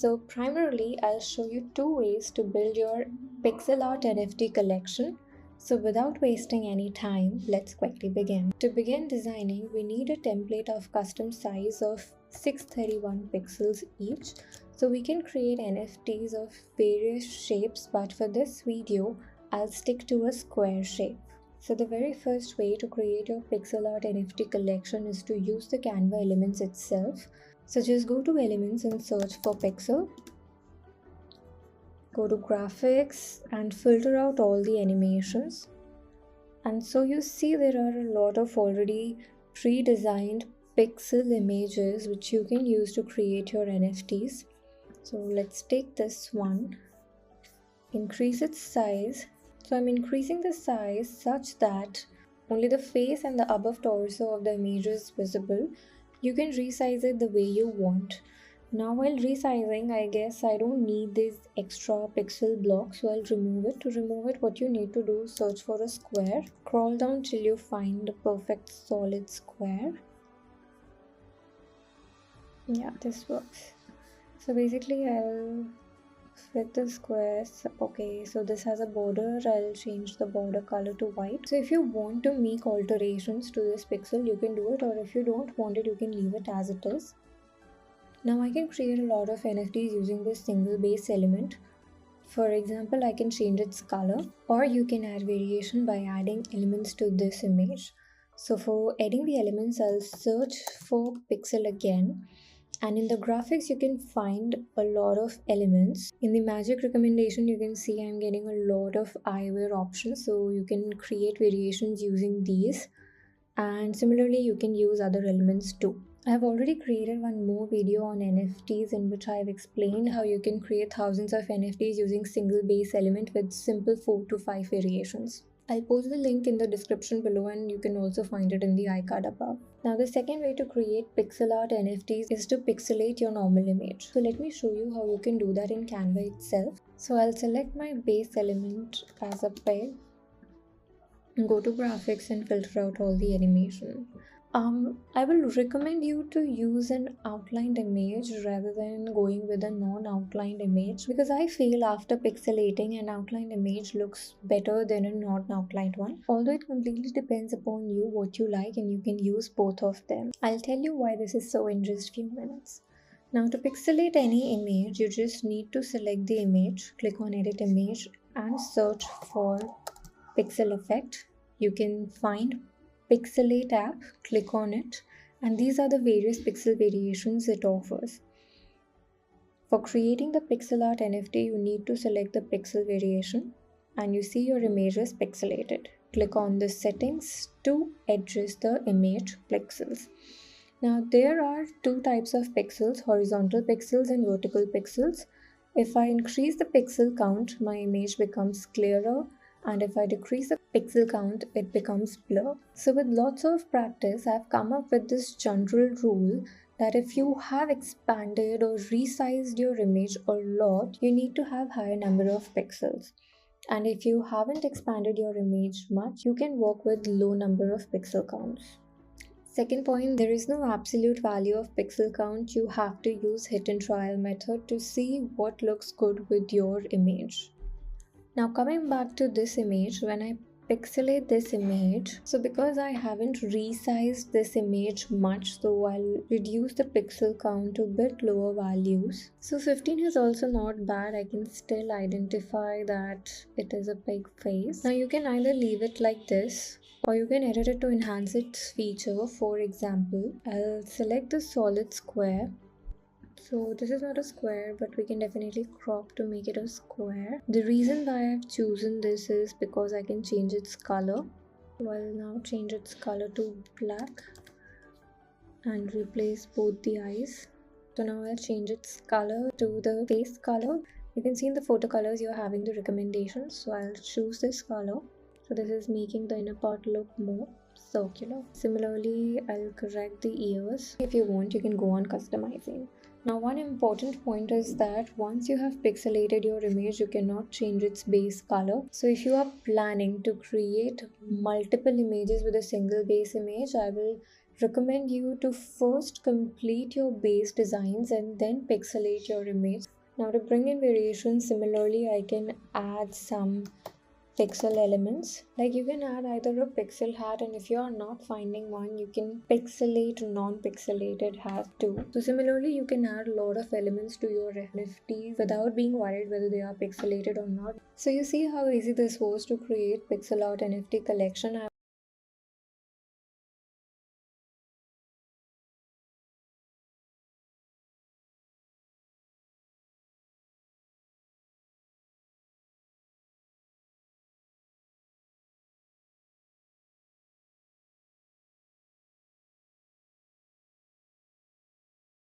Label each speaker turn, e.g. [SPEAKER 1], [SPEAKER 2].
[SPEAKER 1] So primarily, I'll show you two ways to build your pixel art NFT collection. So without wasting any time, let's quickly begin. To begin designing, we need a template of custom size of 631 pixels each. So we can create NFTs of various shapes, but for this video, I'll stick to a square shape. So the very first way to create your pixel art NFT collection is to use the Canva elements itself. So just go to elements and search for pixel. Go to graphics and filter out all the animations. And so you see there are a lot of already pre-designed pixel images which you can use to create your NFTs. So let's take this one, increase its size. So I'm increasing the size such that only the face and the above torso of the image is visible. You can resize it the way you want. Now while resizing, I guess I don't need this extra pixel block, so I'll remove it. To remove it, what you need to do is search for a square. Scroll down till you find a perfect solid square. Yeah, this works. So basically I'll fit the squares. Okay, so this has a border. I'll change the border color to white. So if you want to make alterations to this pixel, you can do it, or if you don't want it, you can leave it as it is. Now I can create a lot of NFTs using this single base element. For example, I can change its color, or you can add variation by adding elements to this image. So for adding the elements, I'll search for pixel again. And in the graphics, you can find a lot of elements. In the magic recommendation, you can see I'm getting a lot of eyewear options. So you can create variations using these. And similarly, you can use other elements too. I have already created one more video on NFTs in which I have explained how you can create thousands of NFTs using single base element with simple 4 to 5 variations. I'll post the link in the description below, and you can also find it in the iCard above. Now the second way to create pixel art NFTs is to pixelate your normal image. So let me show you how you can do that in Canva itself. So I'll select my base element as a peg, go to graphics and filter out all the animation. I will recommend you to use an outlined image rather than going with a non-outlined image, because I feel after pixelating an outlined image looks better than a non-outlined one. Although it completely depends upon you what you like, and you can use both of them. I'll tell you why this is so in just few minutes. Now to pixelate any image, you just need to select the image, click on edit image and search for pixel effect. You can find Pixelate app, click on it, and these are the various pixel variations it offers. For creating the pixel art NFT, you need to select the pixel variation, and you see your image is pixelated. Click on the settings to adjust the image pixels. Now there are two types of pixels, horizontal pixels and vertical pixels. If I increase the pixel count, my image becomes clearer, and if I decrease the pixel count, it becomes blur. So with lots of practice, I've come up with this general rule that if you have expanded or resized your image a lot, you need to have higher number of pixels. And if you haven't expanded your image much, you can work with low number of pixel counts. Second point, there is no absolute value of pixel count. You have to use hit and trial method to see what looks good with your image. Now coming back to this image, when I pixelate this image, so because I haven't resized this image much, so I'll reduce the pixel count to a bit lower values. So 15 is also not bad. I can still identify that it is a big face. Now you can either leave it like this, or you can edit it to enhance its feature. For example, I'll select the solid square. So this is not a square, but we can definitely crop to make it a square. The reason why I've chosen this is because I can change its color. So I'll now change its color to black and replace both the eyes. So now I'll change its color to the face color. You can see in the photo colors you're having the recommendations. So I'll choose this color. So this is making the inner part look more circular. Similarly, I'll correct the ears. If you want, you can go on customizing. Now one important point is that once you have pixelated your image, you cannot change its base color. So if you are planning to create multiple images with a single base image, I will recommend you to first complete your base designs and then pixelate your image. Now to bring in variations, similarly I can add some pixel elements. Like you can add either a pixel hat, and if you are not finding one, you can pixelate non-pixelated hat too. So similarly, you can add a lot of elements to your NFT without being worried whether they are pixelated or not. So you see how easy this was to create pixel art NFT collection.